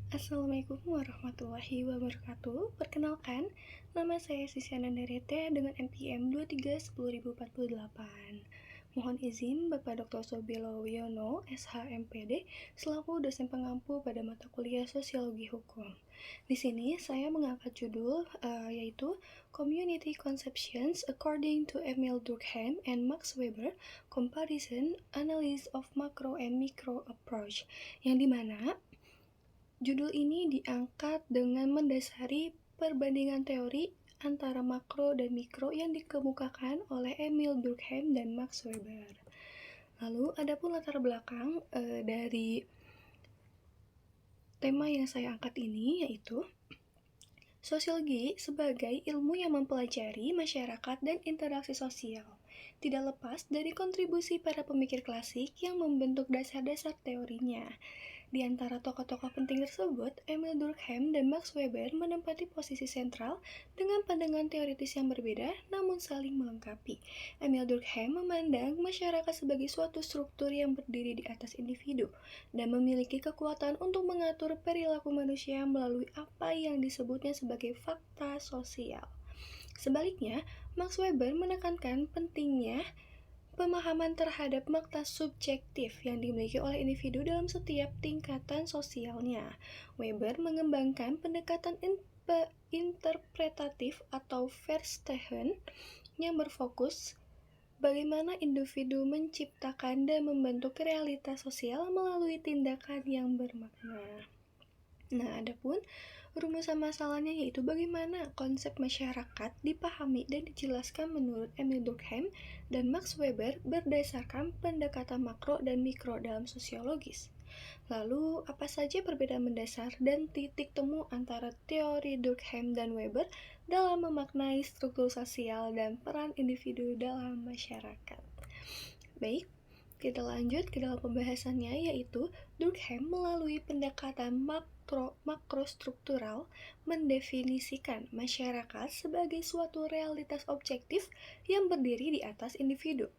Assalamualaikum warahmatullahi wabarakatuh. Perkenalkan, nama saya Sisyana Nerete dengan NPM 2310048. Mohon izin Bapak Dr. Sobilo Wiono, SHMPD, selaku dosen pengampu pada mata kuliah Sosiologi Hukum. Di sini saya mengangkat judul yaitu Community Conceptions According to Emil Durkheim and Max Weber, Comparison, Analysis of Macro and Micro Approach, yang dimana judul ini diangkat dengan mendasari perbandingan teori antara makro dan mikro yang dikemukakan oleh Emil Durkheim dan Max Weber. Lalu, adapun latar belakang dari tema yang saya angkat ini yaitu sosiologi sebagai ilmu yang mempelajari masyarakat dan interaksi sosial, tidak lepas dari kontribusi para pemikir klasik yang membentuk dasar-dasar teorinya. Di antara tokoh-tokoh penting tersebut, Emil Durkheim dan Max Weber menempati posisi sentral dengan pandangan teoritis yang berbeda namun saling melengkapi. Emil Durkheim memandang masyarakat sebagai suatu struktur yang berdiri di atas individu dan memiliki kekuatan untuk mengatur perilaku manusia melalui apa yang disebutnya sebagai fakta sosial. Sebaliknya, Max Weber menekankan pentingnya pemahaman terhadap makna subjektif yang dimiliki oleh individu dalam setiap tingkatan sosialnya. Weber mengembangkan pendekatan interpretatif atau Verstehen yang berfokus bagaimana individu menciptakan dan membentuk realitas sosial melalui tindakan yang bermakna. Nah, adapun rumusan masalahnya yaitu bagaimana konsep masyarakat dipahami dan dijelaskan menurut Emil Durkheim dan Max Weber berdasarkan pendekatan makro dan mikro dalam sosiologis. Lalu, apa saja perbedaan mendasar dan titik temu antara teori Durkheim dan Weber dalam memaknai struktur sosial dan peran individu dalam masyarakat? Baik, kita lanjut ke dalam pembahasannya, yaitu Durkheim melalui pendekatan makrostruktural mendefinisikan masyarakat sebagai suatu realitas objektif yang berdiri di atas individu.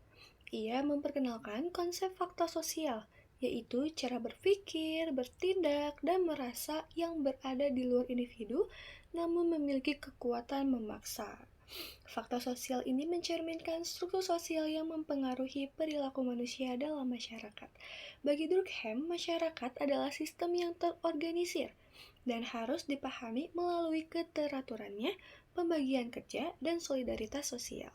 Ia memperkenalkan konsep fakta sosial, yaitu cara berpikir, bertindak, dan merasa yang berada di luar individu namun memiliki kekuatan memaksa. Fakta sosial ini mencerminkan struktur sosial yang mempengaruhi perilaku manusia dalam masyarakat. Bagi Durkheim, masyarakat adalah sistem yang terorganisir dan harus dipahami melalui keteraturannya, pembagian kerja, dan solidaritas sosial.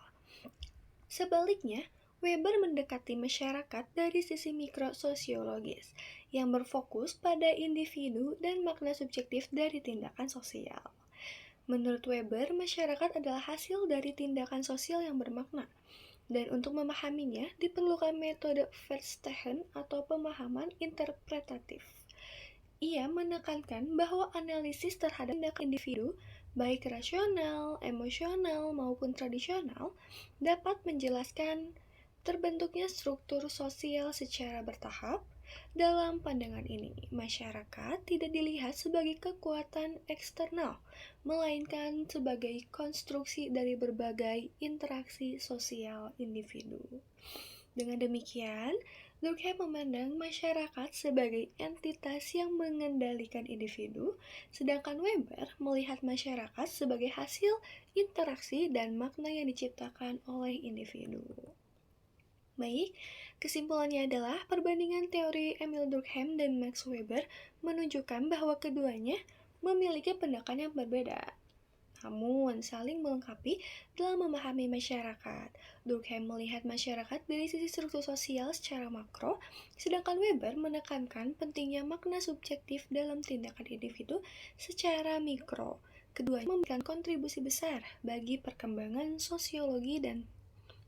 Sebaliknya, Weber mendekati masyarakat dari sisi mikrososiologis yang berfokus pada individu dan makna subjektif dari tindakan sosial. Menurut Weber, masyarakat adalah hasil dari tindakan sosial yang bermakna, dan untuk memahaminya diperlukan metode Verstehen atau pemahaman interpretatif. Ia menekankan bahwa analisis terhadap tindakan individu, baik rasional, emosional, maupun tradisional, dapat menjelaskan terbentuknya struktur sosial secara bertahap. Dalam pandangan ini, masyarakat tidak dilihat sebagai kekuatan eksternal, melainkan sebagai konstruksi dari berbagai interaksi sosial individu. Dengan demikian, Durkheim memandang masyarakat sebagai entitas yang mengendalikan individu, sedangkan Weber melihat masyarakat sebagai hasil interaksi dan makna yang diciptakan oleh individu. Baik, kesimpulannya adalah perbandingan teori Emil Durkheim dan Max Weber menunjukkan bahwa keduanya memiliki pendekatan yang berbeda, namun saling melengkapi dalam memahami masyarakat. Durkheim melihat masyarakat dari sisi struktur sosial secara makro, sedangkan Weber menekankan pentingnya makna subjektif dalam tindakan individu secara mikro. Keduanya memberikan kontribusi besar bagi perkembangan sosiologi dan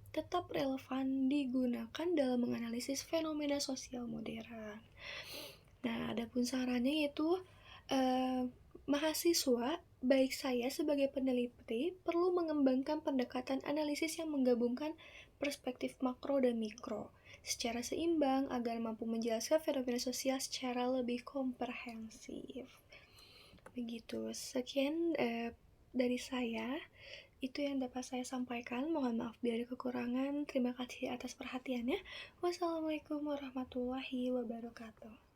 tetap relevan digunakan dalam menganalisis fenomena sosial modern. Nah, adapun sarannya yaitu mahasiswa, baik saya sebagai peneliti, perlu mengembangkan pendekatan analisis yang menggabungkan perspektif makro dan mikro secara seimbang agar mampu menjelaskan fenomena sosial secara lebih komprehensif. Begitu, sekian dari saya. Itu yang dapat saya sampaikan. Mohon maaf bila ada kekurangan. Terima kasih atas perhatiannya. Wassalamualaikum warahmatullahi wabarakatuh.